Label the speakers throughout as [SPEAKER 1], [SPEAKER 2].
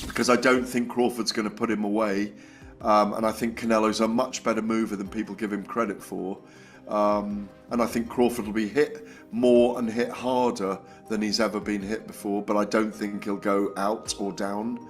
[SPEAKER 1] Because I don't think Crawford's going to put him away, and I think Canelo's a much better mover than people give him credit for. And I think Crawford will be hit more and hit harder than he's ever been hit before, but I don't think he'll go out or down.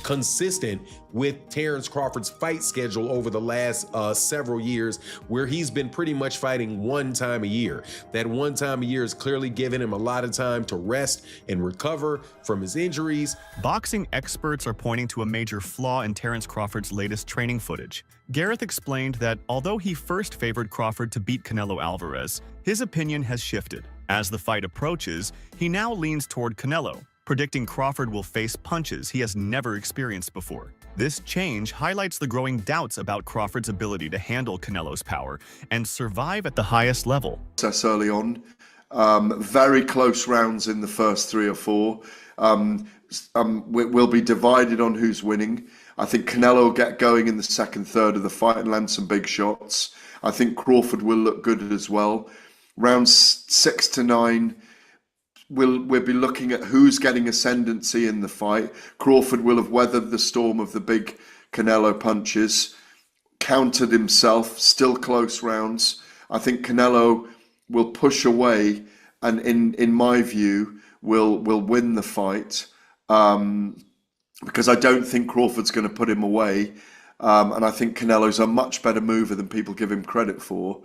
[SPEAKER 2] Consistent with Terence Crawford's fight schedule over the last several years, where he's been pretty much fighting one time a year. That one time a year is clearly giving him a lot of time to rest and recover from his injuries.
[SPEAKER 3] Boxing experts are pointing to a major flaw in Terence Crawford's latest training footage. Gareth explained that although he first favored Crawford to beat Canelo Alvarez, his opinion has shifted. As the fight approaches, he now leans toward Canelo, predicting Crawford will face punches he has never experienced before. This change highlights the growing doubts about Crawford's ability to handle Canelo's power and survive at the highest level.
[SPEAKER 1] Early on, very close rounds in the first 3 or 4. We'll be divided on who's winning. I think Canelo will get going in the second third of the fight and land some big shots. I think Crawford will look good as well. Rounds 6 to 9, we'll be looking at who's getting ascendancy in the fight. Crawford will have weathered the storm of the big Canelo punches, countered himself, still close rounds. I think Canelo will push away and, in my view, will win the fight. Because I don't think Crawford's going to put him away. And I think Canelo's a much better mover than people give him credit for.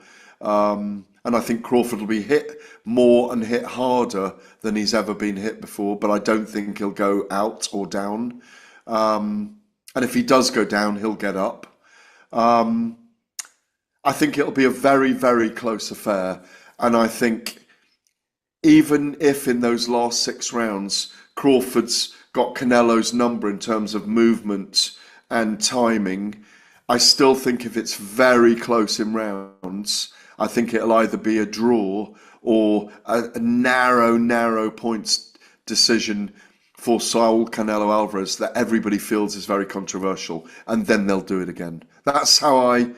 [SPEAKER 1] And I think Crawford will be hit more and hit harder than he's ever been hit before, but I don't think he'll go out or down. And if he does go down, he'll get up. I think it'll be a very, very close affair. And I think even if in those last 6 rounds, Crawford's got Canelo's number in terms of movement and timing, I still think if it's very close in rounds, I think it'll either be a draw or a narrow points decision for Saul Canelo Alvarez that everybody feels is very controversial, and then they'll do it again. That's how I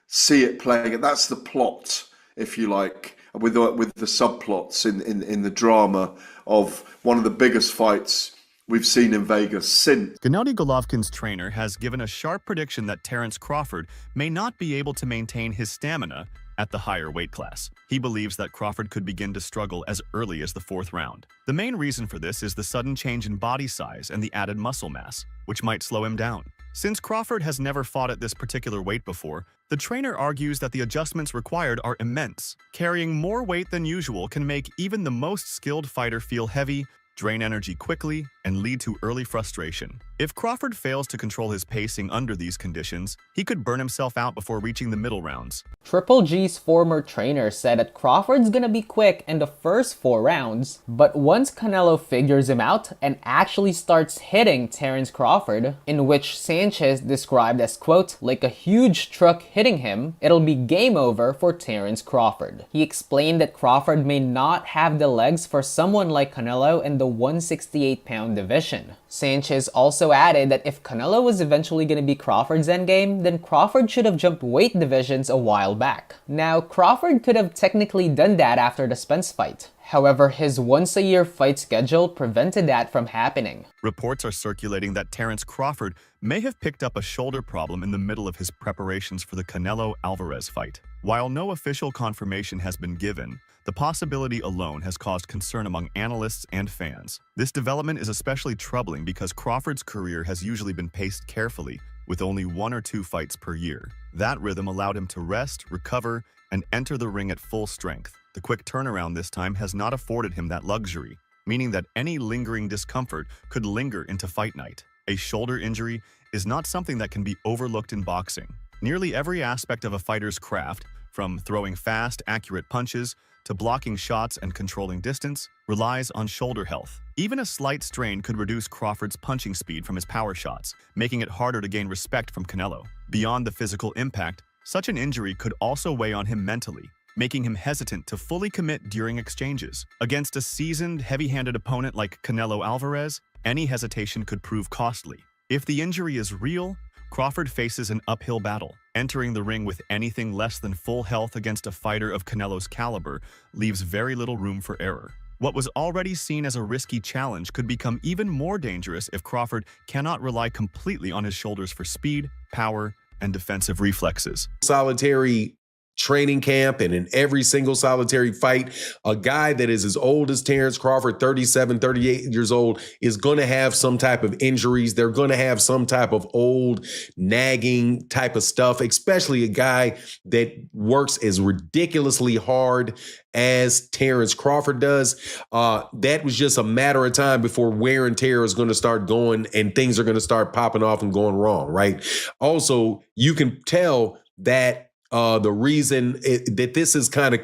[SPEAKER 1] see it playing. That's the plot, if you like, with the subplots in the drama of one of the biggest fights we've seen in Vegas since.
[SPEAKER 3] Gennady Golovkin's trainer has given a sharp prediction that Terence Crawford may not be able to maintain his stamina at the higher weight class. He believes that Crawford could begin to struggle as early as the 4th round. The main reason for this is the sudden change in body size and the added muscle mass, which might slow him down. Since Crawford has never fought at this particular weight before, the trainer argues that the adjustments required are immense. Carrying more weight than usual can make even the most skilled fighter feel heavy, drain energy quickly, and lead to early frustration. If Crawford fails to control his pacing under these conditions, he could burn himself out before reaching the middle rounds.
[SPEAKER 4] Triple G's former trainer said that Crawford's gonna be quick in the first 4 rounds, but once Canelo figures him out and actually starts hitting Terence Crawford, in which Sanchez described as, quote, like a huge truck hitting him, it'll be game over for Terence Crawford. He explained that Crawford may not have the legs for someone like Canelo in the 168-pound division. Sanchez also added that if Canelo was eventually going to be Crawford's endgame, then Crawford should have jumped weight divisions a while back. Now, Crawford could have technically done that after the Spence fight. However, his once-a-year fight schedule prevented that from happening.
[SPEAKER 3] Reports are circulating that Terence Crawford may have picked up a shoulder problem in the middle of his preparations for the Canelo Alvarez fight. While no official confirmation has been given, the possibility alone has caused concern among analysts and fans. This development is especially troubling because Crawford's career has usually been paced carefully, with only 1 or 2 fights per year. That rhythm allowed him to rest, recover, and enter the ring at full strength. The quick turnaround this time has not afforded him that luxury, meaning that any lingering discomfort could linger into fight night. A shoulder injury is not something that can be overlooked in boxing. Nearly every aspect of a fighter's craft, from throwing fast, accurate punches to blocking shots and controlling distance, relies on shoulder health. Even a slight strain could reduce Crawford's punching speed from his power shots, making it harder to gain respect from Canelo. Beyond the physical impact, such an injury could also weigh on him mentally, making him hesitant to fully commit during exchanges. Against a seasoned, heavy-handed opponent like Canelo Alvarez, any hesitation could prove costly. If the injury is real, Crawford faces an uphill battle. Entering the ring with anything less than full health against a fighter of Canelo's caliber leaves very little room for error. What was already seen as a risky challenge could become even more dangerous if Crawford cannot rely completely on his shoulders for speed, power, and defensive reflexes.
[SPEAKER 2] Solitary training camp and in every single solitary fight, a guy that is as old as Terence Crawford, 37, 38 years old, is going to have some type of injuries. They're going to have some type of old nagging type of stuff, especially a guy that works as ridiculously hard as Terence Crawford does. That was just a matter of time before wear and tear is going to start going and things are going to start popping off and going wrong, right? Also, you can tell that the reason that this is kind of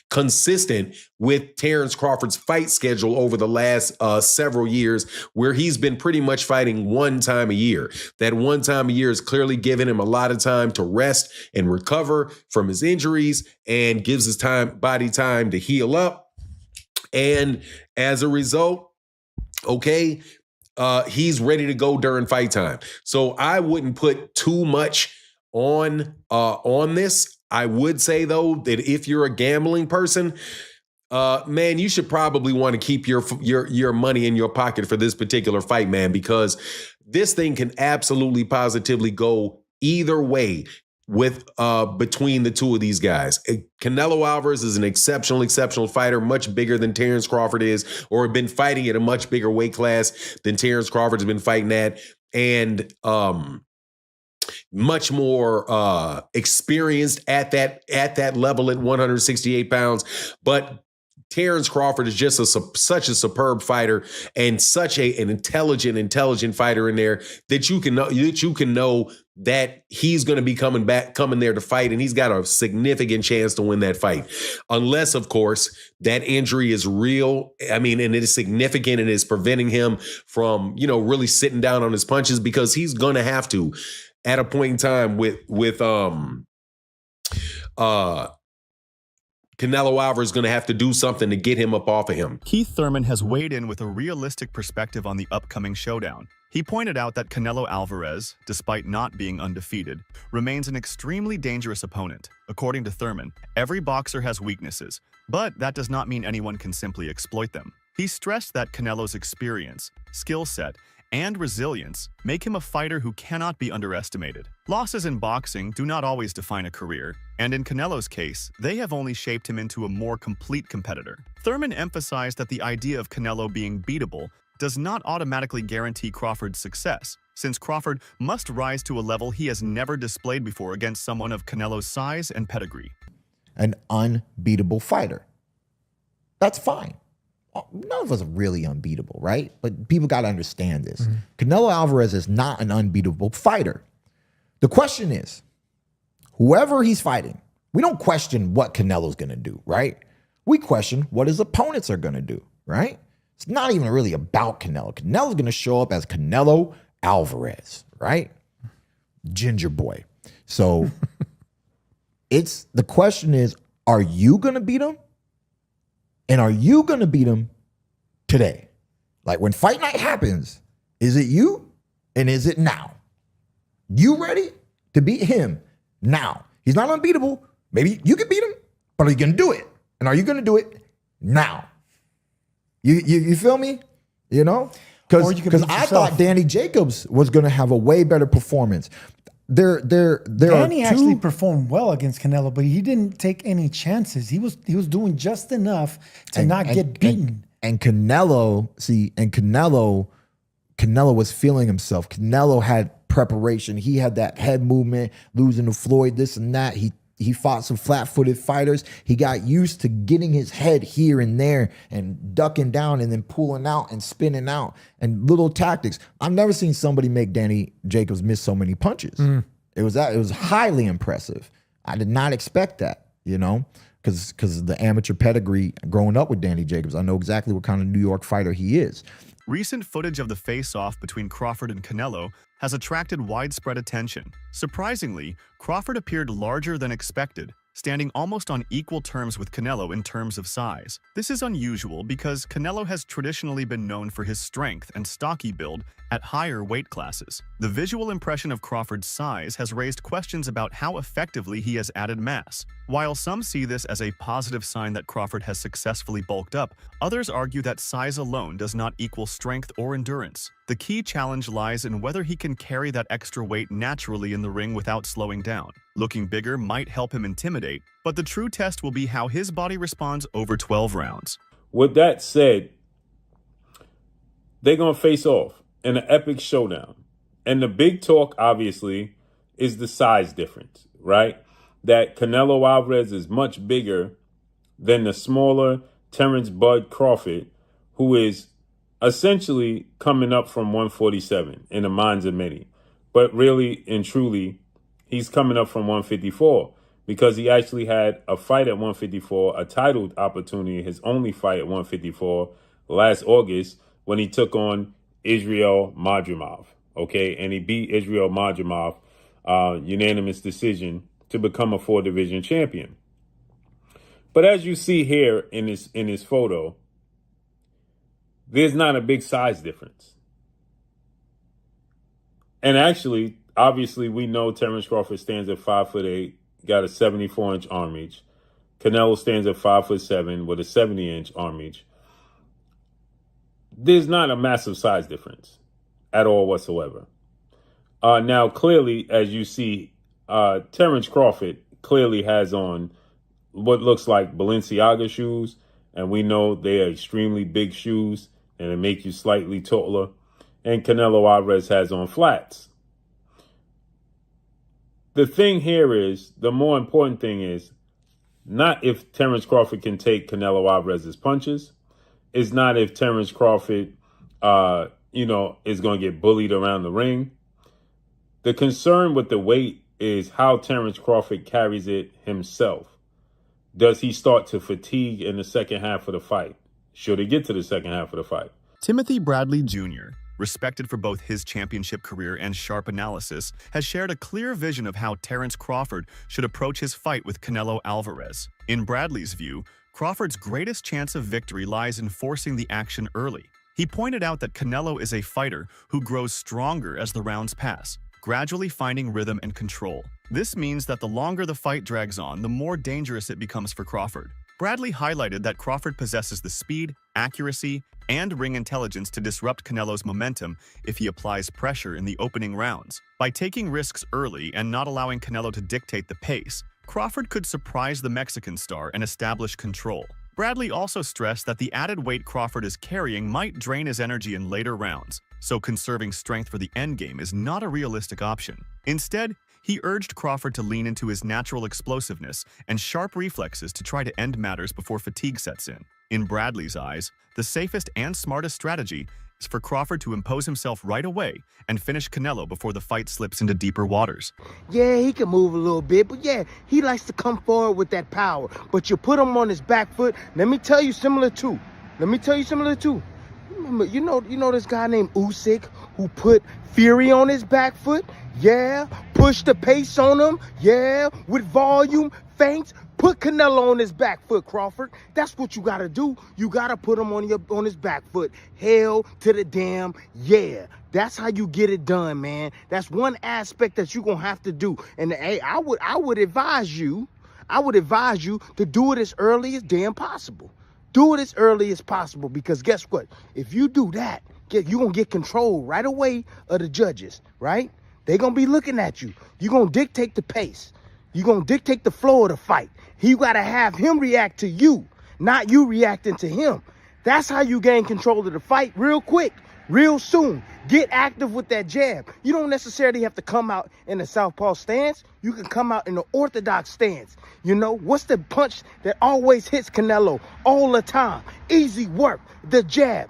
[SPEAKER 2] consistent with Terence Crawford's fight schedule over the last several years, where he's been pretty much fighting one time a year. That one time a year is clearly giving him a lot of time to rest and recover from his injuries and gives his body time to heal up. And as a result, he's ready to go during fight time. So I wouldn't put too much on this. I would say though that if you're a gambling person, man, you should probably want to keep your money in your pocket for this particular fight, man, because this thing can absolutely positively go either way with between the two of these guys. Canelo Alvarez is an exceptional fighter, much bigger than Terence Crawford is, or been fighting at a much bigger weight class than Terence Crawford's been fighting at, and much more experienced at that level at 168 pounds. But Terence Crawford is just such a superb fighter and such an intelligent fighter in there that you can know that he's going to be coming there to fight, and he's got a significant chance to win that fight. Unless, of course, that injury is real. I mean, and it is significant and is preventing him from, really sitting down on his punches, because he's going to have to at a point in time with Canelo Alvarez is going to have to do something to get him up off of him.
[SPEAKER 3] Keith Thurman has weighed in with a realistic perspective on the upcoming showdown. He pointed out that Canelo Alvarez, despite not being undefeated, remains an extremely dangerous opponent. According to Thurman, every boxer has weaknesses, but that does not mean anyone can simply exploit them. He stressed that Canelo's experience, skill set, and resilience make him a fighter who cannot be underestimated. Losses in boxing do not always define a career, and in Canelo's case, they have only shaped him into a more complete competitor. Thurman emphasized that the idea of Canelo being beatable does not automatically guarantee Crawford's success, since Crawford must rise to a level he has never displayed before against someone of Canelo's size and pedigree.
[SPEAKER 5] An unbeatable fighter. That's fine. None of us are really unbeatable, right? But people got to understand this. Canelo Alvarez is not an unbeatable fighter. The question is, whoever he's fighting, we don't question what Canelo's going to do, right? We question what his opponents are going to do, right? It's not even really about Canelo. Canelo's going to show up as Canelo Alvarez, right? Ginger boy. So the question is, are you going to beat him? And are you going to beat him today? Like when fight night happens, is it you and is it now? You ready to beat him now? He's not unbeatable. Maybe you could beat him, but are you going to do it? And are you going to do it now? You feel me? Because I thought Danny Jacobs was going to have a way better performance.
[SPEAKER 6] Danny actually performed well against Canelo, but he didn't take any chances. He was doing just enough to not get beaten.
[SPEAKER 5] And Canelo was feeling himself. Canelo had preparation. He had that head movement, losing to Floyd, this and that. He fought some flat-footed fighters. He got used to getting his head here and there and ducking down and then pulling out and spinning out and little tactics. I've never seen somebody make Danny Jacobs miss so many punches. It was highly impressive. I did not expect that, because of the amateur pedigree growing up with Danny Jacobs. I know exactly what kind of New York fighter he is.
[SPEAKER 3] Recent footage of the face-off between Crawford and Canelo has attracted widespread attention. Surprisingly, Crawford appeared larger than expected, standing almost on equal terms with Canelo in terms of size. This is unusual because Canelo has traditionally been known for his strength and stocky build at higher weight classes. The visual impression of Crawford's size has raised questions about how effectively he has added mass. While some see this as a positive sign that Crawford has successfully bulked up, others argue that size alone does not equal strength or endurance. The key challenge lies in whether he can carry that extra weight naturally in the ring without slowing down. Looking bigger might help him intimidate, but the true test will be how his body responds over 12 rounds.
[SPEAKER 7] With that said, they're going to face off in an epic showdown. And the big talk, obviously, is the size difference, right? That Canelo Alvarez is much bigger than the smaller Terence Bud Crawford, who is essentially coming up from 147 in the minds of many. But really and truly, he's coming up from 154 because he actually had a fight at 154, a titled opportunity, his only fight at 154 last August when he took on Israel Madrimov, okay? And he beat Israel Madrimov, unanimous decision, to become a 4-division champion. But as you see here in this photo, there's not a big size difference. And actually, obviously, we know Terence Crawford stands at 5'8", got a 74-inch arm reach. Canelo stands at 5'7" with a 70-inch arm reach. There's not a massive size difference at all whatsoever. Now, clearly, as you see, Terence Crawford clearly has on what looks like Balenciaga shoes, and we know they are extremely big shoes, and it make you slightly taller. And Canelo Alvarez has on flats. The thing here is, the more important thing is, not if Terence Crawford can take Canelo Alvarez's punches. It's not if Terence Crawford, is going to get bullied around the ring. The concern with the weight is how Terence Crawford carries it himself. Does he start to fatigue in the second half of the fight? Should he get to the second half of the fight?
[SPEAKER 3] Timothy Bradley Jr., respected for both his championship career and sharp analysis, has shared a clear vision of how Terence Crawford should approach his fight with Canelo Alvarez. In Bradley's view, Crawford's greatest chance of victory lies in forcing the action early. He pointed out that Canelo is a fighter who grows stronger as the rounds pass, gradually finding rhythm and control. This means that the longer the fight drags on, the more dangerous it becomes for Crawford. Bradley highlighted that Crawford possesses the speed, accuracy, and ring intelligence to disrupt Canelo's momentum if he applies pressure in the opening rounds. By taking risks early and not allowing Canelo to dictate the pace, Crawford could surprise the Mexican star and establish control. Bradley also stressed that the added weight Crawford is carrying might drain his energy in later rounds, so conserving strength for the endgame is not a realistic option. Instead, he urged Crawford to lean into his natural explosiveness and sharp reflexes to try to end matters before fatigue sets in. In Bradley's eyes, the safest and smartest strategy is for Crawford to impose himself right away and finish Canelo before the fight slips into deeper waters.
[SPEAKER 8] Yeah, he can move a little bit, but yeah, he likes to come forward with that power. But you put him on his back foot, let me tell you similar too. You know this guy named Usyk who put Fury on his back foot? Yeah, push the pace on him. Yeah, with volume, feints. Put Canelo on his back foot, Crawford. That's what you got to do. You got to put him on his back foot. Hell to the damn yeah. That's how you get it done, man. That's one aspect that you're going to have to do. And hey, I would advise you to do it as early as damn possible. Do it as early as possible, because guess what? If you do that, you're going to get control right away of the judges, right? They're going to be looking at you. You're going to dictate the pace. You're going to dictate the flow of the fight. You got to have him react to you, not you reacting to him. That's how you gain control of the fight real quick, real soon. Get active with that jab. You don't necessarily have to come out in the southpaw stance. You can come out in the orthodox stance. You know, what's the punch that always hits Canelo all the time? Easy work, the jab.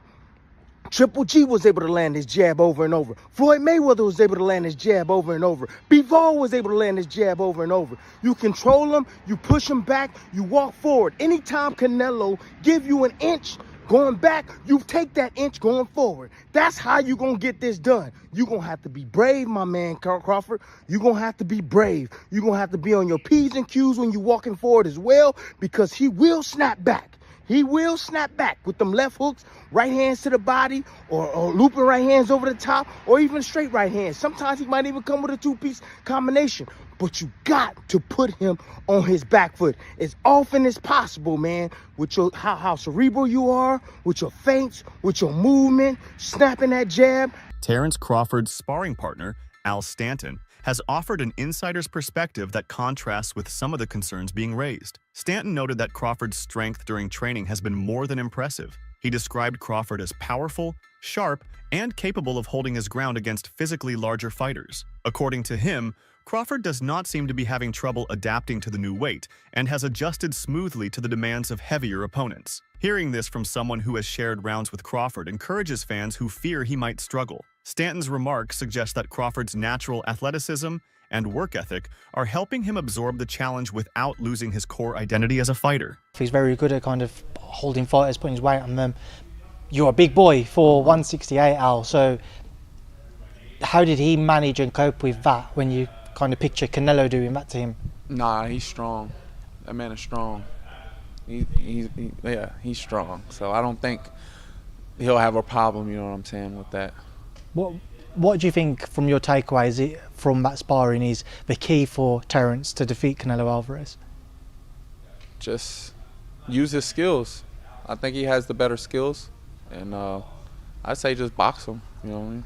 [SPEAKER 8] Triple G was able to land his jab over and over. Floyd Mayweather was able to land his jab over and over. Bivol was able to land his jab over and over. You control him, you push him back, you walk forward. Anytime Canelo give you an inch, Going back, you take that inch going forward. That's how you gonna get this done. You gonna have to be brave, my man, Crawford. You gonna have to be brave. You gonna have to be on your P's and Q's when you walking forward as well, because he will snap back. He will snap back with them left hooks, right hands to the body, or looping right hands over the top, or even straight right hands. Sometimes he might even come with a two-piece combination. But you got to put him on his back foot as often as possible, man. With your how cerebral you are, with your feints, with your movement, snapping that jab.
[SPEAKER 3] Terence Crawford's sparring partner, Al Stanton, has offered an insider's perspective that contrasts with some of the concerns being raised. Stanton noted that Crawford's strength during training has been more than impressive. He described Crawford as powerful, sharp, and capable of holding his ground against physically larger fighters. According to him, Crawford does not seem to be having trouble adapting to the new weight and has adjusted smoothly to the demands of heavier opponents. Hearing this from someone who has shared rounds with Crawford encourages fans who fear he might struggle. Stanton's remarks suggest that Crawford's natural athleticism and work ethic are helping him absorb the challenge without losing his core identity as a fighter.
[SPEAKER 9] He's very good at kind of holding fighters, putting his weight on them. You're a big boy for 168, Al, so how did he manage and cope with that when you kind of picture Canelo doing that to him?
[SPEAKER 10] Nah, he's strong. That man is strong. He's strong. So I don't think he'll have a problem, you know what I'm saying, with that.
[SPEAKER 9] What do you think, from your takeaways from that sparring, is the key for Terence to defeat Canelo Alvarez?
[SPEAKER 10] Just use his skills. I think he has the better skills, and I'd say just box him, you know what I mean?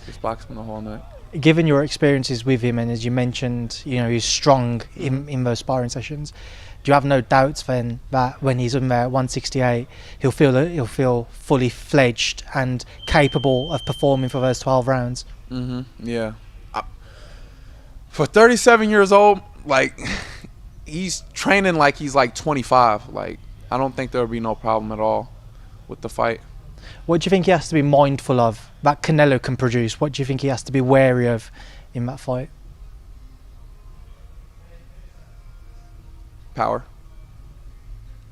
[SPEAKER 10] Just box him the whole night.
[SPEAKER 9] Given your experiences with him, and as you mentioned, you know, he's strong in those sparring sessions, do you have no doubts then that when he's in there at 168, he'll feel fully fledged and capable of performing for those 12 rounds?
[SPEAKER 10] Yeah. For 37 years old, like, he's training like he's like 25. Like, I don't think there'll be no problem at all with the fight.
[SPEAKER 9] What do you think he has to be mindful of that Canelo can produce? What do you think he has to be wary of in that fight?
[SPEAKER 10] Power.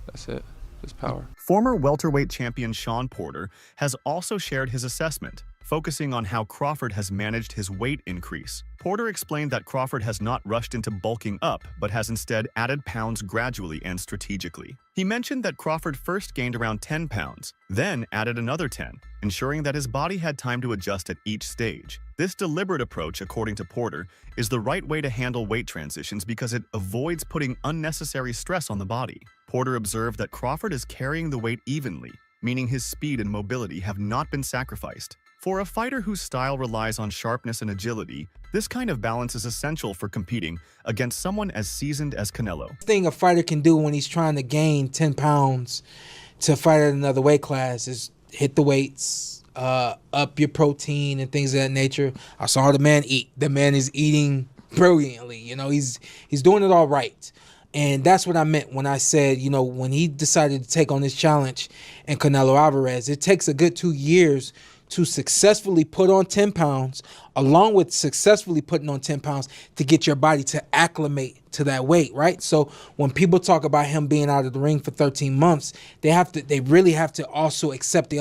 [SPEAKER 10] That's it. Just power.
[SPEAKER 3] Former welterweight champion Shawn Porter has also shared his assessment, focusing on how Crawford has managed his weight increase. Porter explained that Crawford has not rushed into bulking up, but has instead added pounds gradually and strategically. He mentioned that Crawford first gained around 10 pounds, then added another 10, ensuring that his body had time to adjust at each stage. This deliberate approach, according to Porter, is the right way to handle weight transitions because it avoids putting unnecessary stress on the body. Porter observed that Crawford is carrying the weight evenly, meaning his speed and mobility have not been sacrificed. For a fighter whose style relies on sharpness and agility, this kind of balance is essential for competing against someone as seasoned as Canelo.
[SPEAKER 11] The thing a fighter can do when he's trying to gain 10 pounds to fight at another weight class is hit the weights, up your protein and things of that nature. I saw the man eat. The man is eating brilliantly. You know, he's doing it all right. And that's what I meant when I said, you know, when he decided to take on this challenge and Canelo Alvarez, it takes a good 2 years to successfully put on 10 pounds, along with successfully putting on 10 pounds to get your body to acclimate to that weight, right? So when people talk about him being out of the ring for 13 months, they really have to also accept they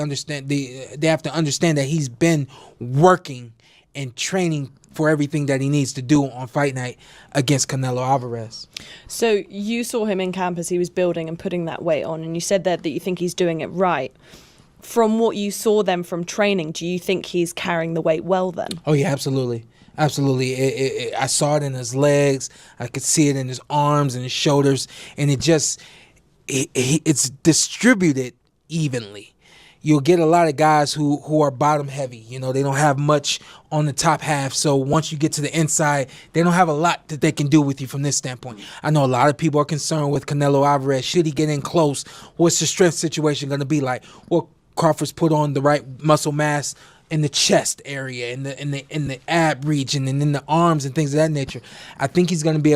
[SPEAKER 11] have to understand that he's been working and training for everything that he needs to do on fight night against Canelo Alvarez.
[SPEAKER 12] So you saw him in camp as he was building and putting that weight on, and you said that you think he's doing it right. From what you saw then from training, do you think he's carrying the weight well then?
[SPEAKER 11] Oh yeah, absolutely. Absolutely. I saw it in his legs. I could see it in his arms and his shoulders. And it's distributed evenly. You'll get a lot of guys who are bottom heavy. You know, they don't have much on the top half. So once you get to the inside, they don't have a lot that they can do with you from this standpoint. I know a lot of people are concerned with Canelo Alvarez. Should he get in close? What's the strength situation going to be like? Well, Crawford's put on the right muscle mass in the chest area, in the ab region, and in the arms and things of that nature. I think he's going to be able